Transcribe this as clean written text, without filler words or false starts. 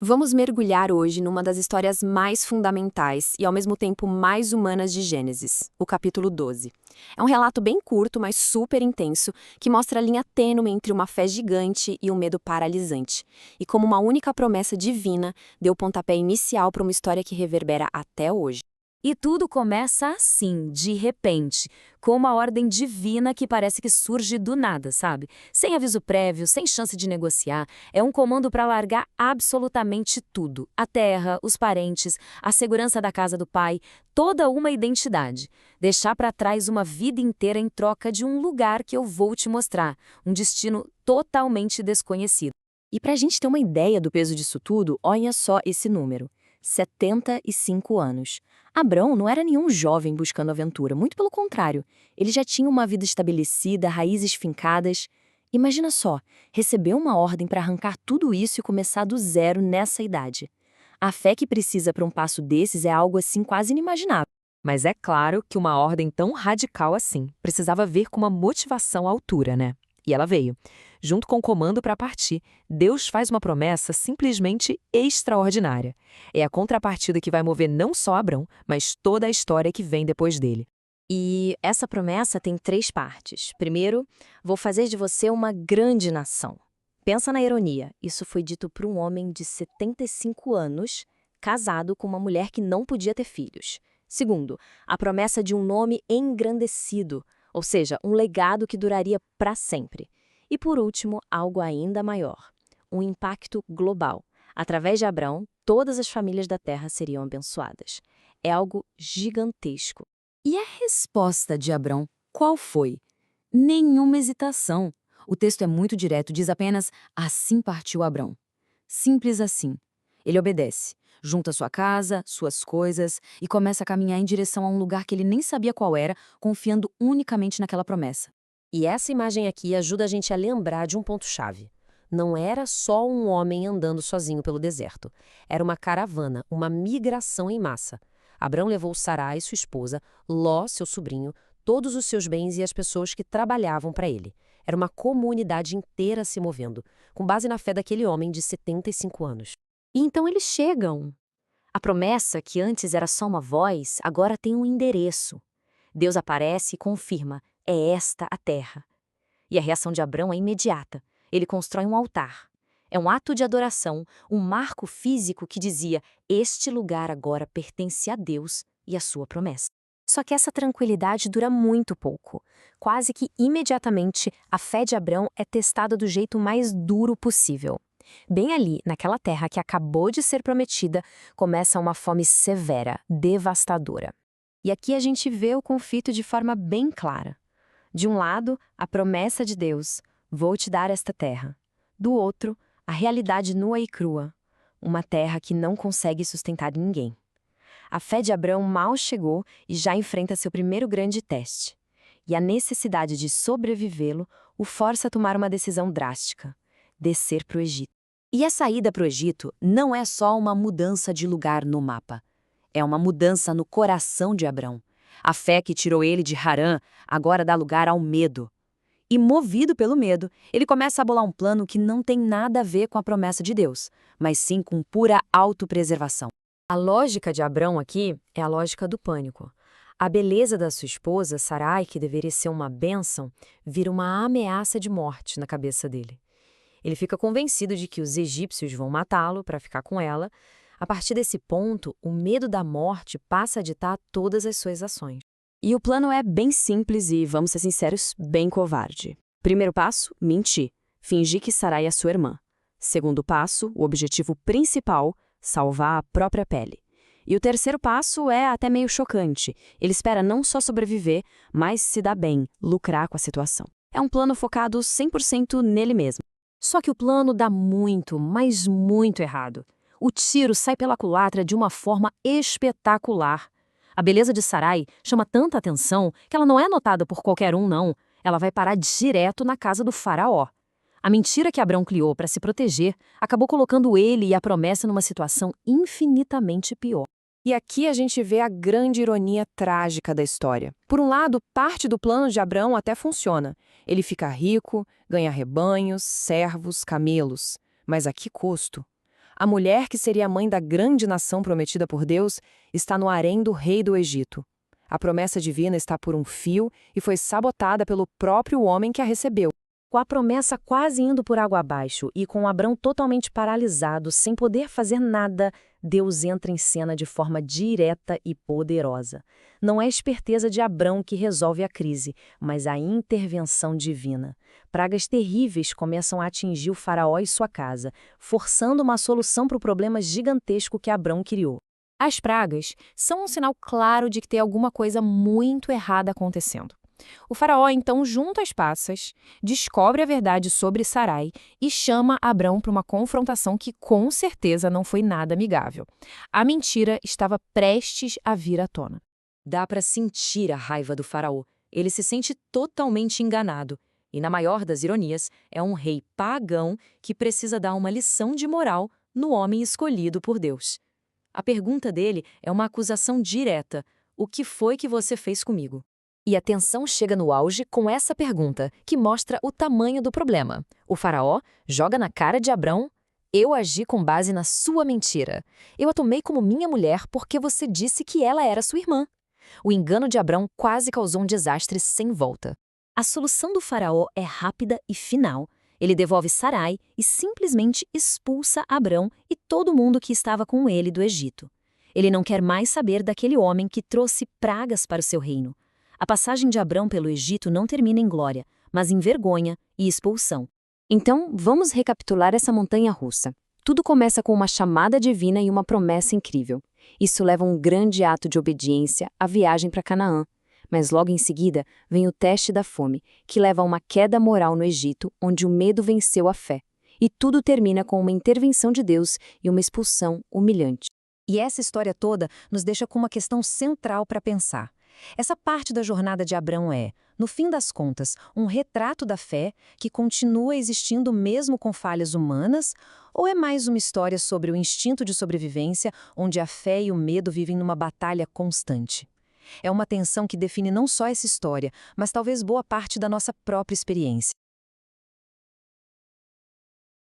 Vamos mergulhar hoje numa das histórias mais fundamentais e ao mesmo tempo mais humanas de Gênesis, o capítulo 12. É um relato bem curto, mas super intenso, que mostra a linha tênue entre uma fé gigante e um medo paralisante, e como uma única promessa divina deu o pontapé inicial para uma história que reverbera até hoje. E tudo começa assim, de repente, com uma ordem divina que parece que surge do nada, sabe? Sem aviso prévio, sem chance de negociar. É um comando para largar absolutamente tudo: a terra, os parentes, a segurança da casa do pai, toda uma identidade. Deixar para trás uma vida inteira em troca de um lugar que eu vou te mostrar, um destino totalmente desconhecido. E para a gente ter uma ideia do peso disso tudo, olha só esse número: 75 anos. Abrão não era nenhum jovem buscando aventura, muito pelo contrário. Ele já tinha uma vida estabelecida, raízes fincadas. Imagina só, receber uma ordem para arrancar tudo isso e começar do zero nessa idade. A fé que precisa para um passo desses é algo assim quase inimaginável. Mas é claro que uma ordem tão radical assim precisava vir com uma motivação à altura, né? E ela veio. Junto com o comando para partir, Deus faz uma promessa simplesmente extraordinária. É a contrapartida que vai mover não só Abrão, mas toda a história que vem depois dele. E essa promessa tem 3 partes. Primeiro, vou fazer de você uma grande nação. Pensa na ironia. Isso foi dito por um homem de 75 anos, casado com uma mulher que não podia ter filhos. Segundo, a promessa de um nome engrandecido, ou seja, um legado que duraria para sempre. E por último, algo ainda maior: um impacto global. Através de Abrão, todas as famílias da Terra seriam abençoadas. É algo gigantesco. E a resposta de Abrão, qual foi? Nenhuma hesitação. O texto é muito direto, diz apenas: assim partiu Abrão. Simples assim. Ele obedece, junta sua casa, suas coisas e começa a caminhar em direção a um lugar que ele nem sabia qual era, confiando unicamente naquela promessa. E essa imagem aqui ajuda a gente a lembrar de um ponto-chave. Não era só um homem andando sozinho pelo deserto. Era uma caravana, uma migração em massa. Abrão levou Sarai, sua esposa, Ló, seu sobrinho, todos os seus bens e as pessoas que trabalhavam para ele. Era uma comunidade inteira se movendo, com base na fé daquele homem de 75 anos. E então eles chegam. A promessa, que antes era só uma voz, agora tem um endereço. Deus aparece e confirma: é esta a terra. E a reação de Abrão é imediata. Ele constrói um altar. É um ato de adoração, um marco físico que dizia: este lugar agora pertence a Deus e a sua promessa. Só que essa tranquilidade dura muito pouco. Quase que imediatamente, a fé de Abrão é testada do jeito mais duro possível. Bem ali, naquela terra que acabou de ser prometida, começa uma fome severa, devastadora. E aqui a gente vê o conflito de forma bem clara. De um lado, a promessa de Deus: vou te dar esta terra. Do outro, a realidade nua e crua, uma terra que não consegue sustentar ninguém. A fé de Abrão mal chegou e já enfrenta seu primeiro grande teste. E a necessidade de sobrevivê-lo o força a tomar uma decisão drástica: descer para o Egito. E a saída para o Egito não é só uma mudança de lugar no mapa. É uma mudança no coração de Abrão. A fé que tirou ele de Harã agora dá lugar ao medo. E movido pelo medo, ele começa a bolar um plano que não tem nada a ver com a promessa de Deus, mas sim com pura autopreservação. A lógica de Abrão aqui é a lógica do pânico. A beleza da sua esposa, Sarai, que deveria ser uma bênção, vira uma ameaça de morte na cabeça dele. Ele fica convencido de que os egípcios vão matá-lo para ficar com ela. A partir desse ponto, o medo da morte passa a ditar todas as suas ações. E o plano é bem simples e, vamos ser sinceros, bem covarde. Primeiro passo: mentir. Fingir que Sarai é sua irmã. Segundo passo, o objetivo principal: salvar a própria pele. E o terceiro passo é até meio chocante. Ele espera não só sobreviver, mas se dar bem, lucrar com a situação. É um plano focado 100% nele mesmo. Só que o plano dá muito, mas muito errado. O tiro sai pela culatra de uma forma espetacular. A beleza de Sarai chama tanta atenção que ela não é notada por qualquer um, não. Ela vai parar direto na casa do faraó. A mentira que Abrão criou para se proteger acabou colocando ele e a promessa numa situação infinitamente pior. E aqui a gente vê a grande ironia trágica da história. Por um lado, parte do plano de Abrão até funciona. Ele fica rico, ganha rebanhos, servos, camelos. Mas a que custo? A mulher que seria a mãe da grande nação prometida por Deus está no harém do rei do Egito. A promessa divina está por um fio e foi sabotada pelo próprio homem que a recebeu. Com a promessa quase indo por água abaixo e com Abrão totalmente paralisado, sem poder fazer nada, Deus entra em cena de forma direta e poderosa. Não é a esperteza de Abrão que resolve a crise, mas a intervenção divina. Pragas terríveis começam a atingir o faraó e sua casa, forçando uma solução para o problema gigantesco que Abrão criou. As pragas são um sinal claro de que tem alguma coisa muito errada acontecendo. O faraó, então, junta as passas, descobre a verdade sobre Sarai e chama Abrão para uma confrontação que, com certeza, não foi nada amigável. A mentira estava prestes a vir à tona. Dá para sentir a raiva do faraó. Ele se sente totalmente enganado. E, na maior das ironias, é um rei pagão que precisa dar uma lição de moral no homem escolhido por Deus. A pergunta dele é uma acusação direta: o que foi que você fez comigo? E a tensão chega no auge com essa pergunta, que mostra o tamanho do problema. O faraó joga na cara de Abrão: eu agi com base na sua mentira. Eu a tomei como minha mulher porque você disse que ela era sua irmã. O engano de Abrão quase causou um desastre sem volta. A solução do faraó é rápida e final. Ele devolve Sarai e simplesmente expulsa Abrão e todo mundo que estava com ele do Egito. Ele não quer mais saber daquele homem que trouxe pragas para o seu reino. A passagem de Abrão pelo Egito não termina em glória, mas em vergonha e expulsão. Então, vamos recapitular essa montanha-russa. Tudo começa com uma chamada divina e uma promessa incrível. Isso leva a um grande ato de obediência, a viagem para Canaã. Mas logo em seguida vem o teste da fome, que leva a uma queda moral no Egito, onde o medo venceu a fé. E tudo termina com uma intervenção de Deus e uma expulsão humilhante. E essa história toda nos deixa com uma questão central para pensar. Essa parte da jornada de Abrão é, no fim das contas, um retrato da fé que continua existindo mesmo com falhas humanas, ou é mais uma história sobre o instinto de sobrevivência, onde a fé e o medo vivem numa batalha constante? É uma tensão que define não só essa história, mas talvez boa parte da nossa própria experiência.